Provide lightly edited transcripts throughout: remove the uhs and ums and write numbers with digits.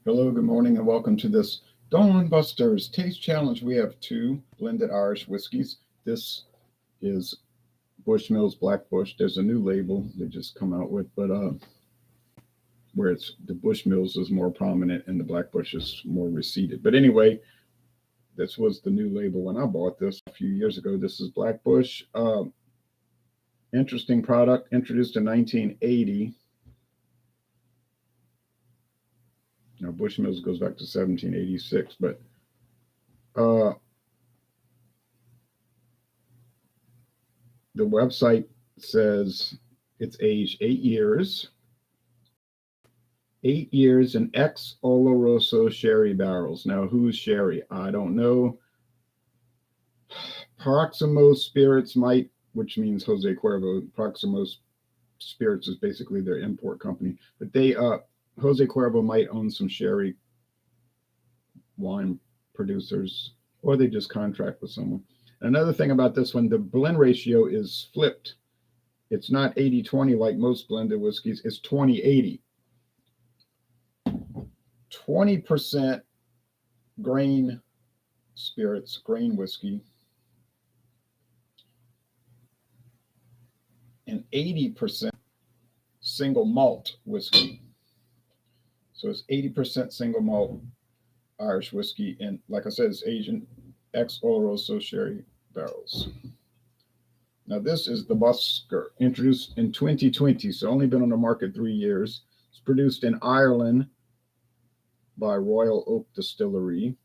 Hello, good morning, and welcome to this Dawn Busters Taste Challenge. We have two blended Irish whiskeys. This is Bushmills Black Bush. There's a new label they just come out with, but where it's the Bushmills is more prominent and the Black Bush is more receded. But anyway, this was the new label when I bought this a few years ago. This is Black Bush. Interesting product, introduced in 1980. Now, Bushmills goes back to 1786, but the website says it's aged 8 years. 8 years in ex-oloroso sherry barrels. Now, who's sherry? I don't know. Proximo Spirits might, which means Jose Cuervo. Proximo Spirits is basically their import company, but they Jose Cuervo might own some sherry wine producers, or they just contract with someone. Another thing about this one, the blend ratio is flipped. It's not 80-20 like most blended whiskeys, it's 20-80. 20% grain spirits, grain whiskey, and 80% single malt whiskey. So it's 80% single malt Irish whiskey, and like I said, it's aged ex-oloroso sherry barrels. Now this is the Busker, introduced in 2020, so only been on the market 3 years. It's produced in Ireland by Royal Oak Distillery.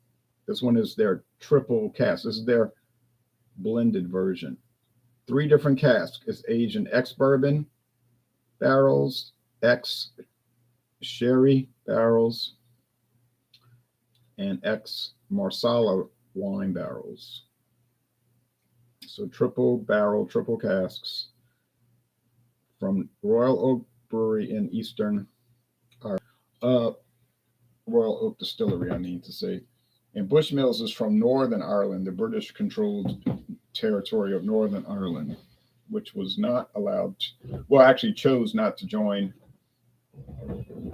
This one is their triple cask. This is their blended version. 3 different casks. It's aged in ex-bourbon barrels, ex-sherry barrels, and ex-marsala wine barrels. So triple barrel, triple casks from Royal Oak Brewery in Eastern Ireland. Royal Oak Distillery, I need to say. And Bushmills is from Northern Ireland, the British-controlled territory of Northern Ireland, which was not allowed to, well, actually chose not to join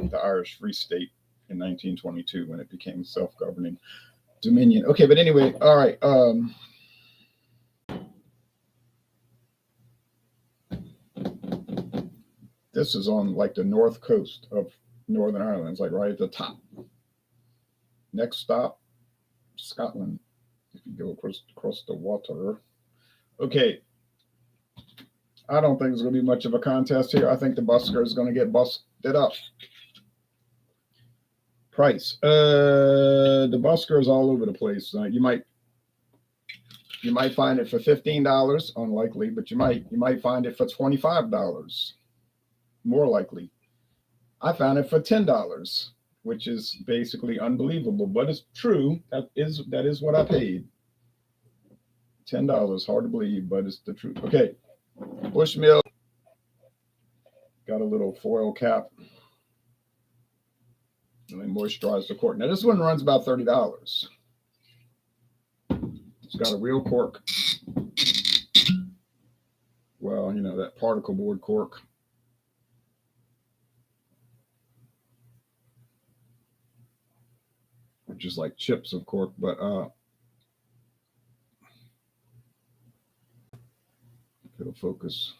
the Irish Free State in 1922 when it became self-governing dominion. Okay, but anyway, all right. This is on like the north coast of Northern Ireland. It's like right at the top. Next stop, Scotland, if you go across the water. Okay. I don't think there's going to be much of a contest here. I think the Busker is going to get busted up. Price. The Busker is all over the place. You might find it for $15, unlikely, but you might find it for $25, more likely. I found it for $10, which is basically unbelievable, but it's true. That is what I paid. $10, hard to believe, but it's the truth. Okay, Bushmill got a little foil cap. And they moisturize the cork. Now this one runs about $30. It's got a real cork. Well, you know, that particle board cork. Which is like chips of cork, but it'll focus.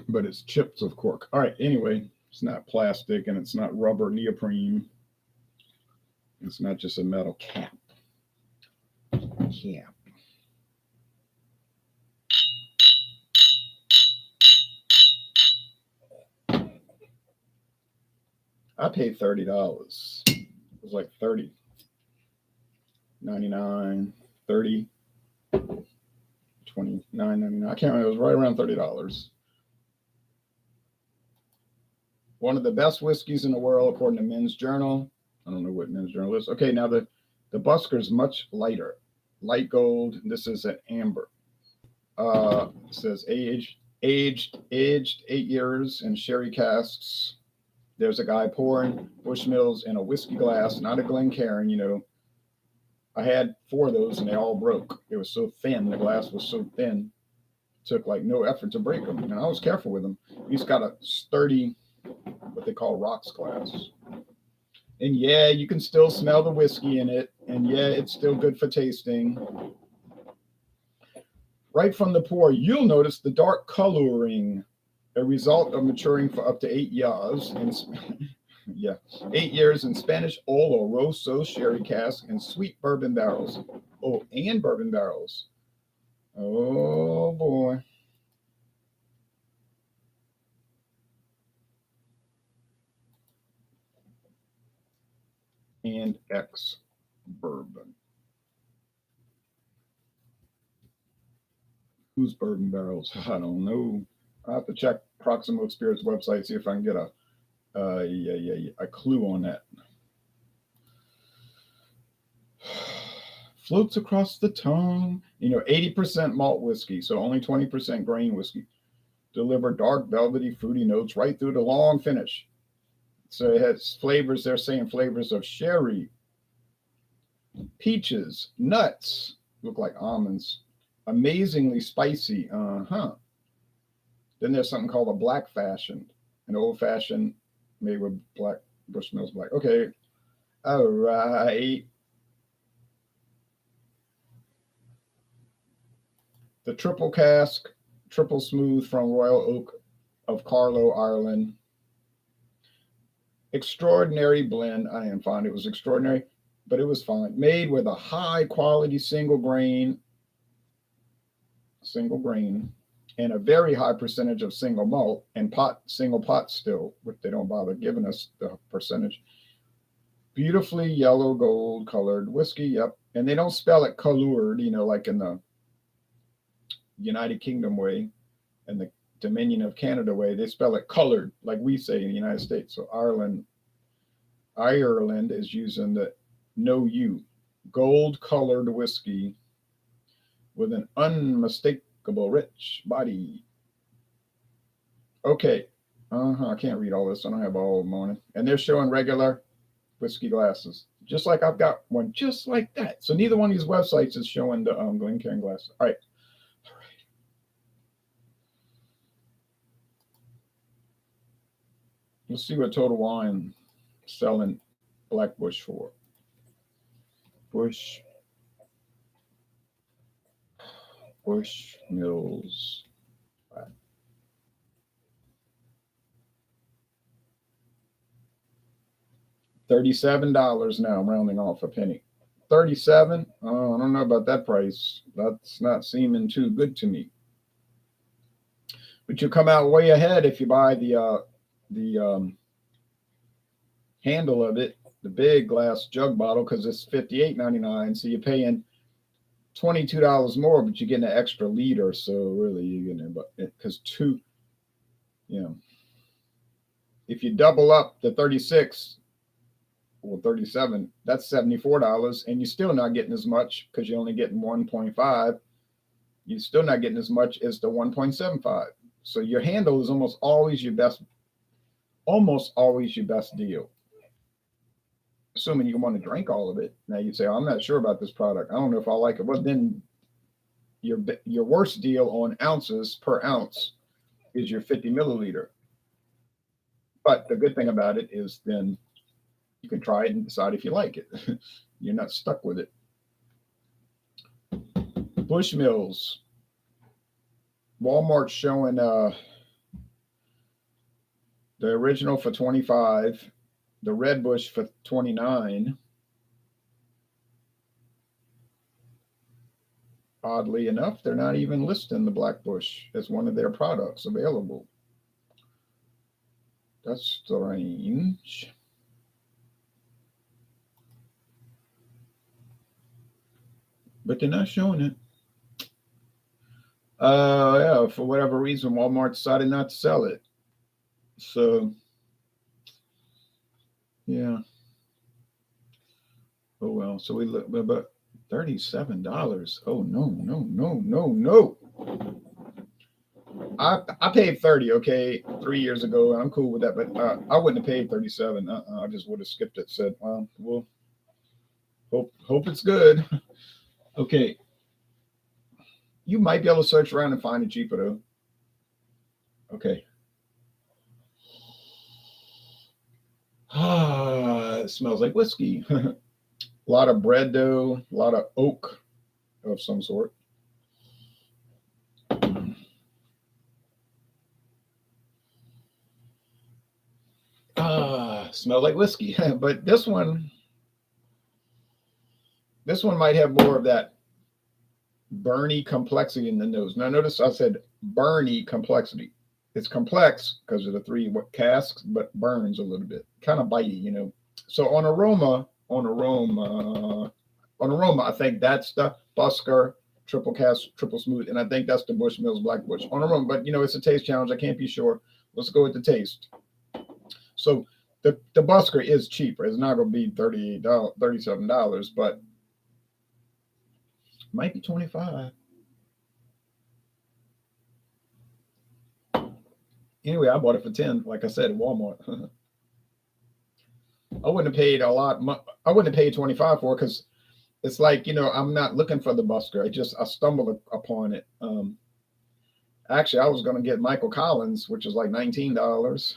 But it's chips of cork. All right, anyway, it's not plastic and it's not rubber neoprene. It's not just a metal cap. Cap. I paid $30. It was like 30, 99, 30, 29.99. I can't remember. It was right around $30. One of the best whiskeys in the world, according to Men's Journal. I don't know what Men's Journal is. Okay, now the Busker is much lighter, light gold. This is an amber. It says aged 8 years in sherry casks. There's a guy pouring Bushmills in a whiskey glass, not a Glencairn, you know, I had 4 of those and they all broke. It was so thin. The glass was so thin. It took like no effort to break them. And I was careful with them. He's got a sturdy, what they call rocks glass. And yeah, you can still smell the whiskey in it. And yeah, it's still good for tasting. Right from the pour, you'll notice the dark coloring, a result of maturing for up to 8 years. And yeah, 8 years in Spanish oloroso sherry cask and sweet bourbon barrels. Oh, and bourbon barrels. Oh boy. And ex-bourbon. Who's bourbon barrels? I don't know. I have to check Proximo Spirits website, see if I can get a clue on that. Floats across the tongue. 80% malt whiskey, so only 20% grain whiskey. Deliver dark, velvety, fruity notes right through the long finish. So it has flavors, they're saying flavors of sherry, peaches, nuts, look like almonds, amazingly spicy. Then there's something called a black fashioned, an old fashioned made with black Bushmills Black. Okay. All right. The triple cask, triple smooth from Royal Oak of Carlow, Ireland. Extraordinary blend. I didn't find it was extraordinary, but it was fine. Made with a high quality single grain, and a very high percentage of single malt and single pot still, which they don't bother giving us the percentage. Beautifully yellow gold colored whiskey. Yep. And they don't spell it colored, like in the United Kingdom way and the Dominion of Canada way. They spell it colored, like we say in the United States. So Ireland is using the no U, gold colored whiskey with an unmistakable rich body. Okay. I can't read all this. I don't have all morning. And they're showing regular whiskey glasses, just like I've got one just like that. So neither one of these websites is showing the Glencairn glasses. All right. Let's see what Total Wine selling Black Bush for. Bushmills. $37 now, I'm rounding off a penny. 37. Oh, I don't know about that price. That's not seeming too good to me. But you come out way ahead if you buy the handle of it, the big glass jug bottle, because it's $58.99. So you're paying $22 more, but you're getting an extra liter. So really, you're getting because if you double up the 36 or 37, that's $74, and you're still not getting as much because you're only getting 1.5. You're still not getting as much as the 1.75. So your handle is almost always your best deal. Assuming you want to drink all of it. Now you say, I'm not sure about this product. I don't know if I like it. Well, then your worst deal on ounces per ounce is your 50 milliliter. But the good thing about it is then you can try it and decide if you like it. You're not stuck with it. Bushmills. Walmart showing the original for 25, the Red Bush for 29. Oddly enough, they're not even listing the Black Bush as one of their products available. That's strange. But they're not showing it. Yeah, for whatever reason, Walmart decided not to sell it. So, yeah. Oh well. So we look, but $37. Oh no. I paid 30. Okay, 3 years ago. I'm cool with that, but I wouldn't have paid 37. I just would have skipped it. Said, well, Hope it's good. Okay. You might be able to search around and find it cheaper though. Okay. Ah, it smells like whiskey. A lot of bread dough, a lot of oak of some sort. Ah, smells like whiskey. But this one might have more of that burny complexity in the nose. Now notice I said burny complexity. It's complex because of the three casks, but burns a little bit, kind of bitey. So on aroma, I think that's the Busker triple cask, triple smooth, and I think that's the Bushmills Black Bush on aroma. But it's a taste challenge. I can't be sure. Let's go with the taste. So the Busker is cheaper. It's not going to be $38, $37, but might be 25. Anyway, I bought it for 10, like I said, at Walmart. I wouldn't have paid a lot. I wouldn't have paid 25 for it because it's like, I'm not looking for the Busker. I stumbled upon it. Actually, I was going to get Michael Collins, which is like $19,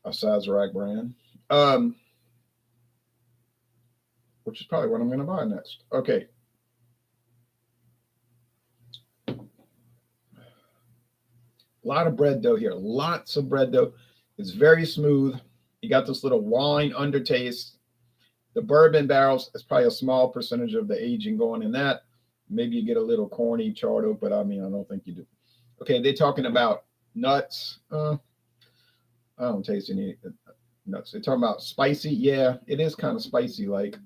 a Sazerac brand, which is probably what I'm going to buy next. Okay. A lot of bread dough here. Lots of bread dough. It's very smooth. You got this little wine undertaste. The bourbon barrels is probably a small percentage of the aging going in that. Maybe you get a little corny charred oak, but I don't think you do. Okay, they're talking about nuts. I don't taste any nuts. They're talking about spicy. Yeah, it is kind of spicy, like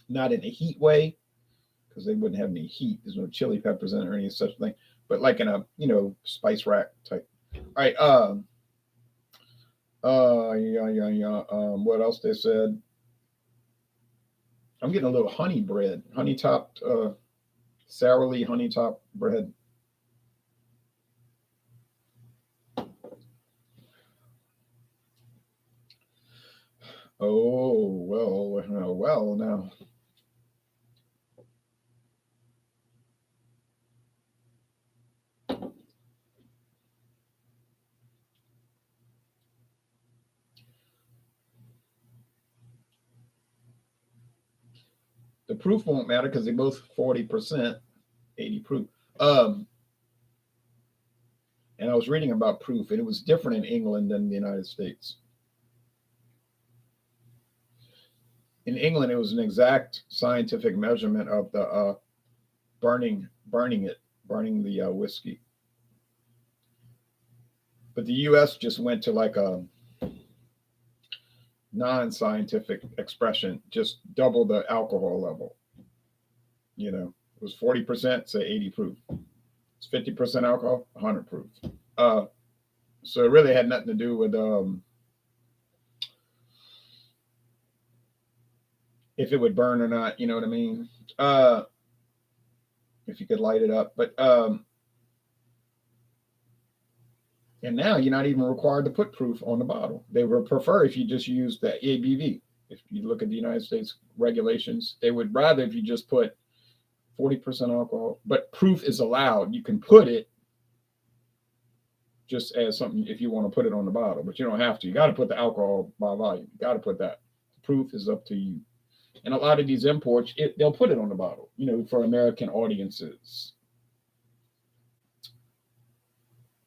not in a heat way, because they wouldn't have any heat. There's no chili peppers in it or any such thing, but like in a spice rack type. All right. Yeah. What else they said? I'm getting a little honey bread, honey topped, sourly honey topped bread. Oh well now. The proof won't matter because they're both 40%, 80 proof. And I was reading about proof, and it was different in England than the United States. In England, it was an exact scientific measurement of the burning the whiskey. But the U.S. just went to like a non-scientific expression, just double the alcohol level. It was 40%, say 80 proof. It's 50% alcohol, 100 proof. So it really had nothing to do with if it would burn or not. You know what I mean? If you could light it up, but and now you're not even required to put proof on the bottle. They would prefer if you just use the ABV. If you look at the United States regulations, they would rather if you just put 40% alcohol, but proof is allowed. You can put it just as something if you want to put it on the bottle, but you don't have to. You got to put the alcohol by volume. You got to put that. Proof is up to you. And a lot of these imports, they'll put it on the bottle, for American audiences.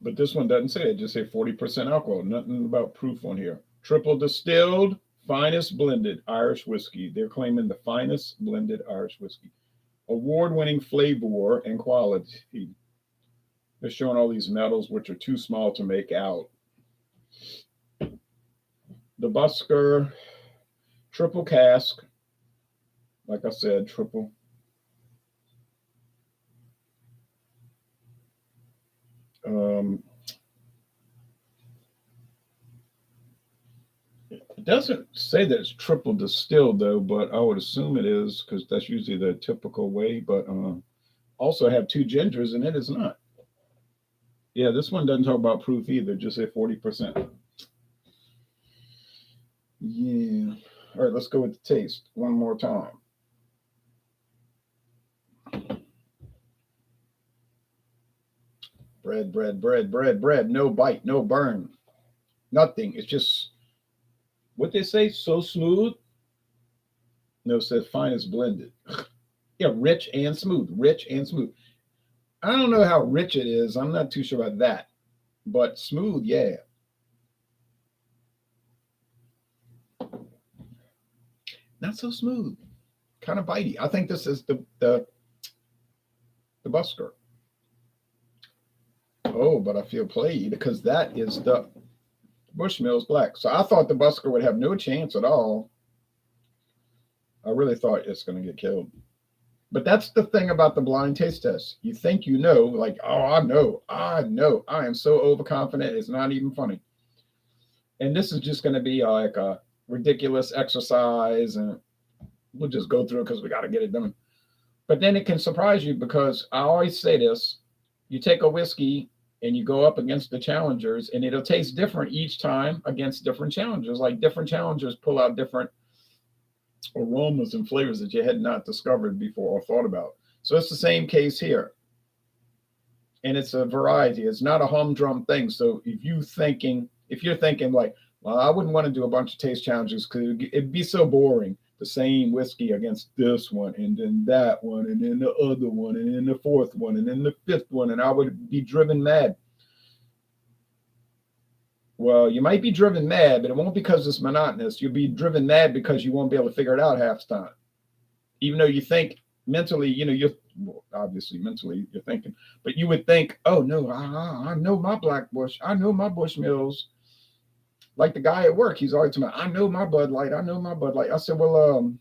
But this one doesn't say it. Just say 40% alcohol. Nothing about proof on here. Triple distilled, finest blended Irish whiskey. They're claiming the finest blended Irish whiskey. Award-winning flavor and quality. They're showing all these metals, which are too small to make out. The Busker triple cask. Like I said, triple. It doesn't say that it's triple distilled though, but I would assume it is because that's usually the typical way. But also have two gingers and it is not. Yeah, this one doesn't talk about proof either. Just say 40%. Yeah. All right, let's go with the taste one more time. Bread, bread, bread, bread, bread. No bite, no burn, nothing. It's just what they say, so smooth. No, it says fine as blended. Yeah, rich and smooth, rich and smooth. I don't know how rich it is. I'm not too sure about that, but smooth, yeah. Not so smooth, kind of bitey. I think this is the Busker. Oh, but I feel played because that is the Bushmills Black. So I thought the Busker would have no chance at all. I really thought it's going to get killed. But that's the thing about the blind taste test. You think you know, like, oh, I know. I am so overconfident. It's not even funny. And this is just going to be like a ridiculous exercise, and we'll just go through it because we got to get it done. But then it can surprise you because I always say this: you take a whiskey and you go up against the challengers, and it'll taste different each time against different challengers. Like different challengers pull out different aromas and flavors that you had not discovered before or thought about. So it's the same case here. And it's a variety. It's not a humdrum thing. So if you're thinking like, well, I wouldn't want to do a bunch of taste challenges because it'd be so boring. The same whiskey against this one, and then that one, and then the other one, and then the fourth one, and then the fifth one, and I would be driven mad. Well, you might be driven mad, but it won't because it's monotonous. You'll be driven mad because you won't be able to figure it out half the time. Even though you think mentally, obviously mentally you're thinking, but you would think, oh no, I know my Black Bush. I know my Bushmills. Like the guy at work, he's always talking about, I know my Bud Light. I know my Bud Light. I said, well,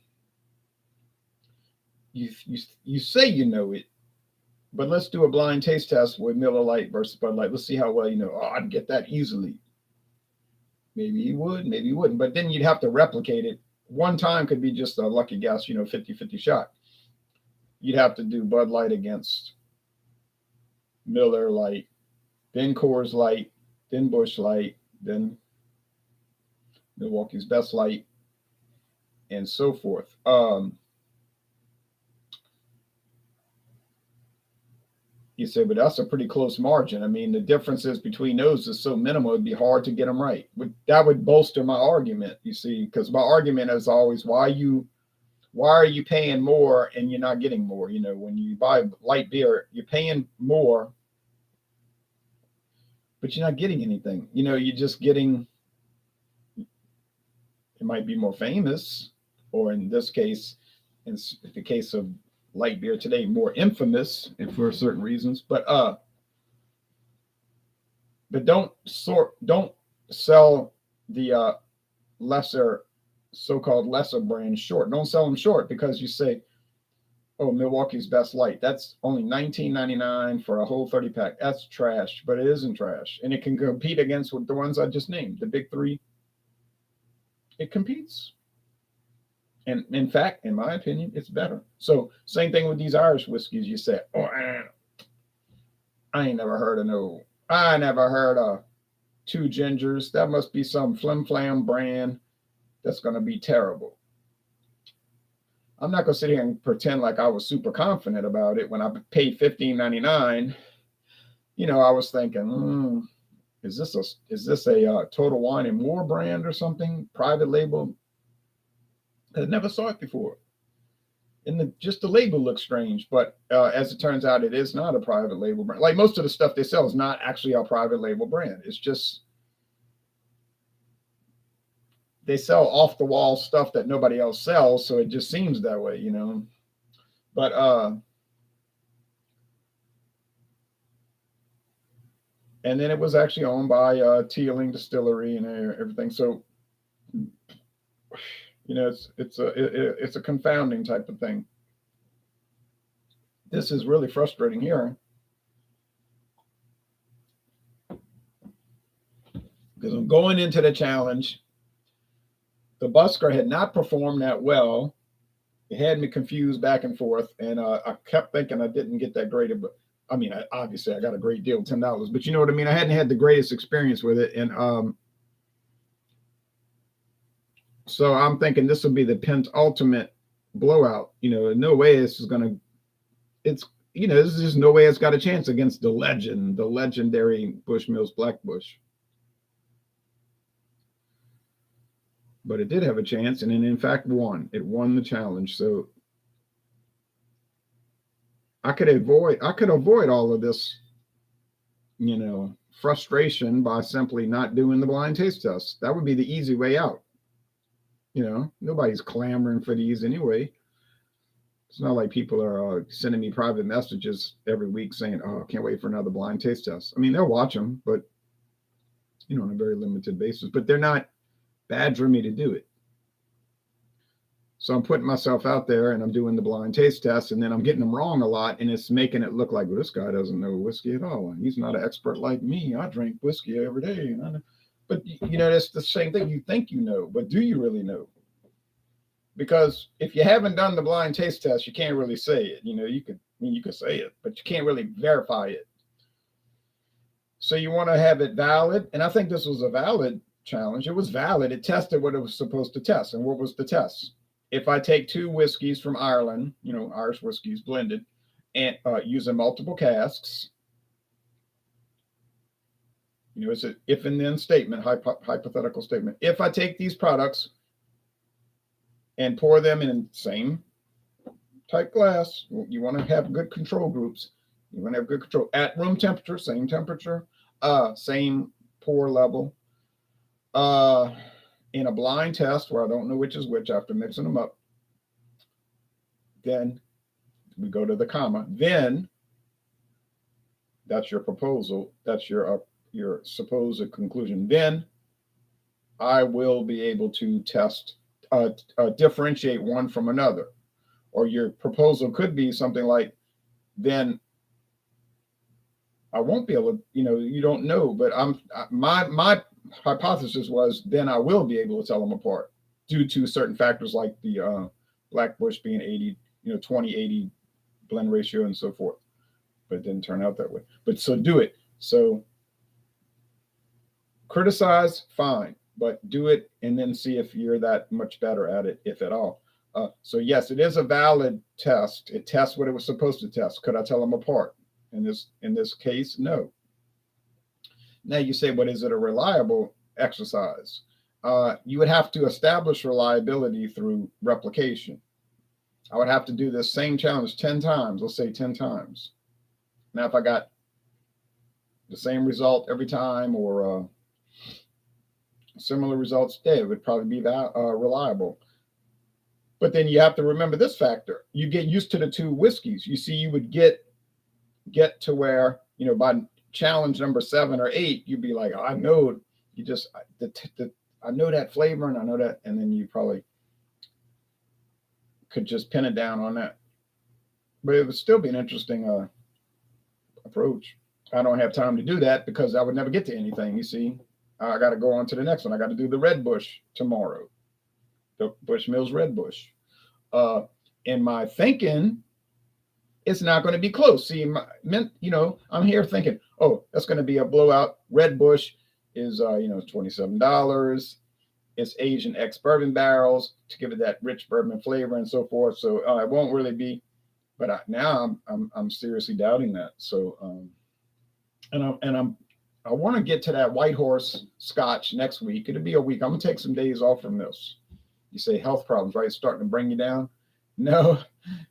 you say you know it, but let's do a blind taste test with Miller Lite versus Bud Light. Let's see how well you know. Oh, I'd get that easily. Maybe you would, maybe you wouldn't. But then you'd have to replicate it. One time could be just a lucky guess, 50-50 shot. You'd have to do Bud Light against Miller Lite, then Coors Light, then Busch Light, then Milwaukee's Best Light, and so forth. You say, but that's a pretty close margin. I mean, the differences between those is so minimal, it'd be hard to get them right. That would bolster my argument, you see, because my argument is always, why are you paying more and you're not getting more? When you buy light beer, you're paying more, but you're not getting anything. You're just getting, it might be more famous, or in this case, in the case of light beer today, more infamous, and for certain reasons. But don't sell the lesser, so-called lesser brands short. Don't sell them short because you say, oh, Milwaukee's Best Light, that's only $19.99 for a whole 30 pack. That's trash, but it isn't trash, and it can compete against the ones I just named, the big three. It competes. And in fact, in my opinion, it's better. So same thing with these Irish whiskeys. You say, oh, I ain't never heard of no. I never heard of Two Gingers. That must be some flim flam brand that's going to be terrible. I'm not going to sit here and pretend like I was super confident about it. When I paid $15.99, I was thinking, is this a Total Wine and More brand or something? Private label? I never saw it before. And just the label looks strange, but as it turns out, it is not a private label brand. Like most of the stuff they sell is not actually a private label brand. It's just, they sell off the wall stuff that nobody else sells. So it just seems that way, but, and then it was actually owned by Teeling Distillery and everything. So, it's a confounding type of thing. This is really frustrating here because I'm going into the challenge. The Busker had not performed that well. It had me confused back and forth, and I kept thinking I didn't get that great. But I mean, obviously I got a great deal, $10. But you know what I mean? I hadn't had the greatest experience with it, and So I'm thinking this will be the penultimate blowout. No way this is gonna. It's there's just no way it's got a chance against the legendary Bushmills Black Bush. But it did have a chance, and it in fact won. It won the challenge. So I could avoid all of this, frustration by simply not doing the blind taste test. That would be the easy way out. Nobody's clamoring for these anyway. It's not like people are sending me private messages every week saying, "Oh, can't wait for another blind taste test." I mean, they'll watch them, but on a very limited basis. But they're not badgering me to do it. So I'm putting myself out there and I'm doing the blind taste test, and then I'm getting them wrong a lot, and it's making it look like, well, this guy doesn't know whiskey at all. He's not an expert like me. I drink whiskey every day. But that's the same thing. You think you know, but do you really know? Because if you haven't done the blind taste test, you can't really say it. You could say it, but you can't really verify it. So you want to have it valid. And I think this was a valid challenge. It was valid. It tested what it was supposed to test. And what was the test? If I take 2 whiskeys from Ireland, Irish whiskeys blended, and using multiple casks, it's an if and then statement, hypothetical statement. If I take these products and pour them in same type glass, you want to have good control groups. You want to have good control at room temperature, same temperature, same pour level. In a blind test where I don't know which is which after mixing them up, then we go to the comma. Then that's your proposal. That's your supposed conclusion. Then I will be able to differentiate one from another. Or your proposal could be something like, then I won't be able to, you don't know, but my hypothesis was then I will be able to tell them apart due to certain factors like the Black Bush being 80, 20-80 blend ratio and so forth. But it didn't turn out that way. But so do it. So criticize, fine, but do it and then see if you're that much better at it, if at all. So yes, it is a valid test. It tests what it was supposed to test. Could I tell them apart? In this case, no. Now you say, but is it a reliable exercise? You would have to establish reliability through replication. I would have to do this same challenge 10 times, let's say 10 times. Now, if I got the same result every time or similar results, it would probably be reliable. But then you have to remember this factor. You get used to the 2 whiskeys. You see, you would get to where, by challenge number 7 or 8, you'd be like, I know I know that flavor and I know that, and then you probably could just pin it down on that. But it would still be an interesting approach. I don't have time to do that because I would never get to anything. You see, I got to go on to the next one. I got to do the Red Bush tomorrow, the Bushmills Red Bush. In my thinking, it's not going to be close. See, I'm here thinking, oh, that's going to be a blowout. Red Bush is, $27. It's aged in ex-bourbon barrels to give it that rich bourbon flavor and so forth. So it won't really be. But now I'm seriously doubting that. So, I want to get to that White Horse Scotch next week. It'll be a week. I'm gonna take some days off from this. You say health problems, right? It's starting to bring you down. No,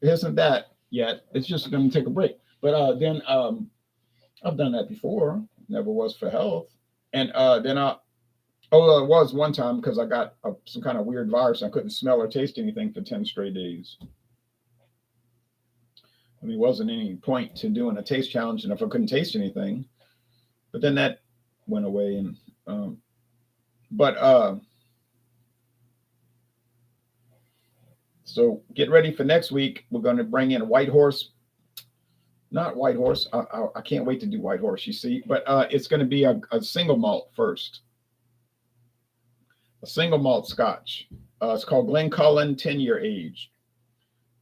it isn't that yet. It's just going to take a break. But then I've done that before. Never was for health. And then it was one time because I got some kind of weird virus. I couldn't smell or taste anything for 10 straight days. I mean, it wasn't any point to doing a taste challenge, and if I couldn't taste anything. But then that went away. And so get ready for next week. We're going to bring in White Horse. Not White Horse. I can't wait to do White Horse, you see. But it's going to be a single malt first. A single malt Scotch. It's called Glencullen 10-year age.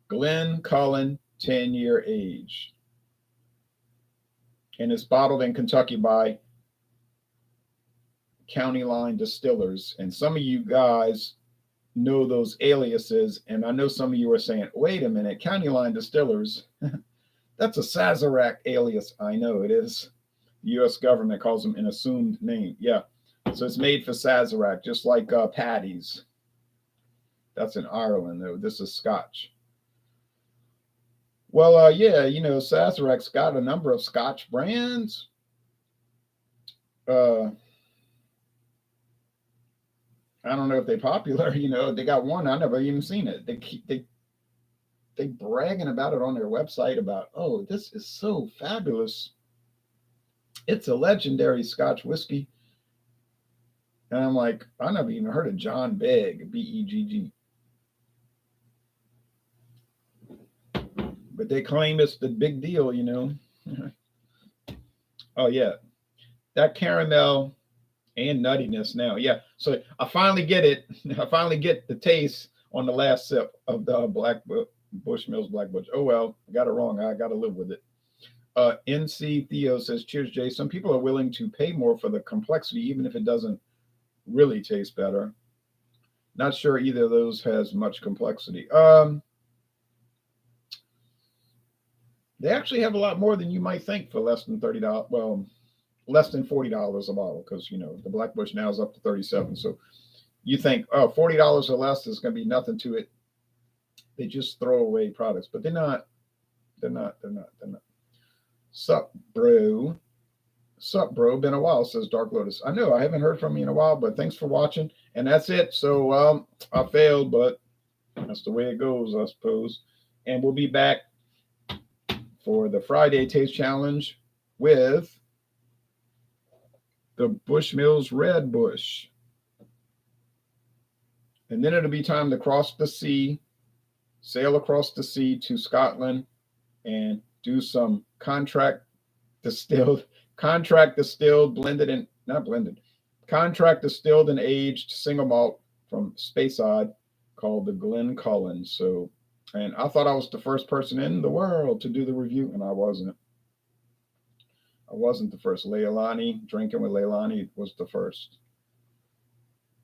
Glencullen 10-year age. And it's bottled in Kentucky by County Line Distillers. And some of you guys know those aliases. And I know some of you are saying, wait a minute, County Line Distillers, that's a Sazerac alias. I know it is. The U.S. government calls them an assumed name. Yeah. So it's made for Sazerac, just like Paddy's. That's in Ireland, though. This is Scotch. Well, yeah, Sazerac's got a number of Scotch brands. I don't know if they're popular. They got one. I never even seen it. They bragging about it on their website about, oh, this is so fabulous. It's a legendary Scotch whiskey. And I'm like, I never even heard of John Begg, Begg. But they claim it's the big deal, Oh, yeah. That caramel and nuttiness now. Yeah. So I finally get it. I finally get the taste on the last sip of the Bushmills Black Bush. Oh, well, I got it wrong. I got to live with it. NC Theo says, cheers, Jay. Some people are willing to pay more for the complexity, even if it doesn't really taste better. Not sure either of those has much complexity. They actually have a lot more than you might think for less than $30. Well, less than $40 a bottle, because the Black Bush now is up to 37. So you think, oh, $40 or less is going to be nothing to it. They just throw away products, but they're not. Sup, bro? Been a while, says Dark Lotus. I know I haven't heard from you in a while, but thanks for watching. And that's it. So I failed, but that's the way it goes, I suppose. And we'll be back for the Friday Taste Challenge with the Bushmills Red Bush. And then it'll be time to cross the sea, sail across the sea to Scotland, and do some contract distilled, blended and not blended, contract distilled and aged single malt from Speyside called the Glencullen. So, and I thought I was the first person in the world to do the review, and I wasn't. I wasn't the first. Leilani, Drinking with Leilani, was the first.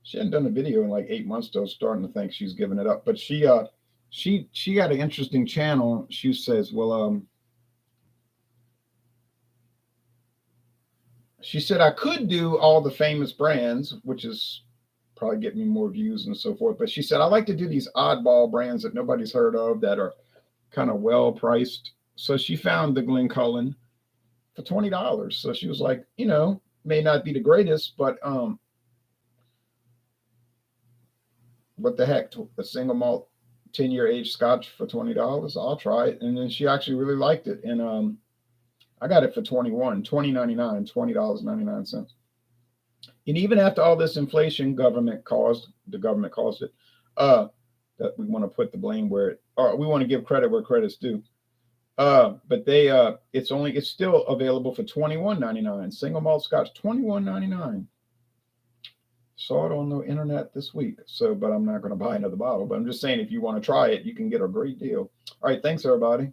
She hadn't done a video in like 8 months, though. Starting to think she's giving it up. But she got an interesting channel. She says, well, she said I could do all the famous brands, which is probably get me more views and so forth. But she said I like to do these oddball brands that nobody's heard of that are kind of well priced. So she found the Glencullen for $20. So she was like, may not be the greatest, but what the heck, a single malt 10-year age Scotch for $20? I'll try it. And then she actually really liked it. And I got it for $20.99. And even after all this inflation the government caused it, that we want to put the blame where we want to give credit where credit's due. But it's still available for $21.99. Single malt Scotch, $21.99. Saw it on the internet this week. So, but I'm not going to buy another bottle. But I'm just saying, if you want to try it, you can get a great deal. All right. Thanks, everybody.